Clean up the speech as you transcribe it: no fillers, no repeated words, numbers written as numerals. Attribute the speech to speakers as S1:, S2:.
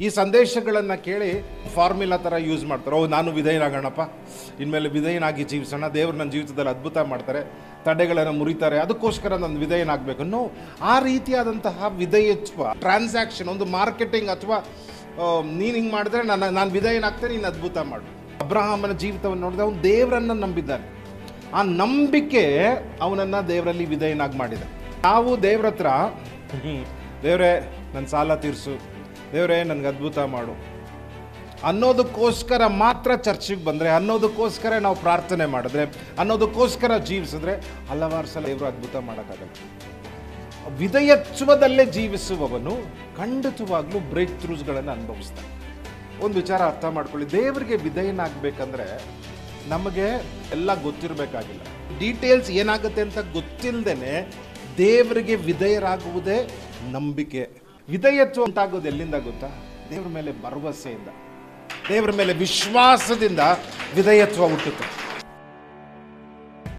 S1: ಈ ಸಂದೇಶಗಳನ್ನು ಕೇಳಿ ಫಾರ್ಮುಲಾ ಥರ ಯೂಸ್ ಮಾಡ್ತಾರೆ. ನಾನು ವಿಧೇಯನಾಗೋಣಪ್ಪ, ಇನ್ಮೇಲೆ ವಿಧೇಯನಾಗಿ ಜೀವಿಸೋಣ, ದೇವರು ನನ್ನ ಜೀವಿತದಲ್ಲಿ ಅದ್ಭುತ ಮಾಡ್ತಾರೆ, ತಡೆಗಳನ್ನು ಮುರಿತಾರೆ, ಅದಕ್ಕೋಸ್ಕರ ನಾನು ವಿಧೇಯನಾಗಬೇಕು ಅನ್ನೋ ಆ ರೀತಿಯಾದಂತಹ ವಿಧೇಯತ್ವ ಟ್ರಾನ್ಸಾಕ್ಷನ್, ಒಂದು ಮಾರ್ಕೆಟಿಂಗ್ ಅಥವಾ ನೀನು ಹಿಂಗೆ ಮಾಡಿದ್ರೆ ನಾನು ವಿಧೇಯನಾಗ್ತೇನೆ, ನೀನು ಅದ್ಭುತ ಮಾಡು. ಅಬ್ರಹಾಮನ ಜೀವಿತವನ್ನು ನೋಡಿದ್ರೆ ಅವನು ದೇವರನ್ನು ನಂಬಿದ್ದಾನೆ. ಆ ನಂಬಿಕೆ ಅವನನ್ನು ದೇವರಲ್ಲಿ ವಿಧೇಯನಾಗಿ ಮಾಡಿದೆ. ನಾವು ದೇವ್ರ ಹತ್ರ ದೇವರೇ ನನ್ನ ಸಾಲ ತೀರಿಸು, ದೇವರೇ ನನಗೆ ಅದ್ಭುತ ಮಾಡು ಅನ್ನೋದಕ್ಕೋಸ್ಕರ ಮಾತ್ರ ಚರ್ಚಿಗೆ ಬಂದರೆ, ಅನ್ನೋದಕ್ಕೋಸ್ಕರ ನಾವು ಪ್ರಾರ್ಥನೆ ಮಾಡಿದ್ರೆ, ಅನ್ನೋದಕ್ಕೋಸ್ಕರ ಜೀವಿಸಿದ್ರೆ ಹಲವಾರು ಸಲ ದೇವರು ಅದ್ಭುತ ಮಾಡೋಕ್ಕಾಗಲ್ಲ. ವಿಧೇಯತ್ವದಲ್ಲೇ ಜೀವಿಸುವವನು ಖಂಡಿತವಾಗ್ಲೂ ಬ್ರೇಕ್ ಥ್ರೂಸ್ಗಳನ್ನು ಅನುಭವಿಸ್ತಾನೆ. ಒಂದು ವಿಚಾರ ಅರ್ಥ ಮಾಡ್ಕೊಳ್ಳಿ, ದೇವರಿಗೆ ವಿಧೇಯನಾಗಬೇಕಂದ್ರೆ ನಮಗೆ ಎಲ್ಲ ಗೊತ್ತಿರಬೇಕಾಗಿಲ್ಲ. ಡೀಟೇಲ್ಸ್ ಏನಾಗುತ್ತೆ ಅಂತ ಗೊತ್ತಿಲ್ಲದೇನೆ ದೇವರಿಗೆ ವಿಧೇಯರಾಗುವುದೇ ನಂಬಿಕೆ. ವಿಧೇಯತ್ವ ಉಂಟಾಗೋದು ಎಲ್ಲಿಂದ ಗೊತ್ತಾ? ದೇವರ ಮೇಲೆ ಭರವಸೆಯಿಂದ, ದೇವರ ಮೇಲೆ ವಿಶ್ವಾಸದಿಂದ ವಿಧೇಯತ್ವ ಹುಟ್ಟುತ್ತೆ.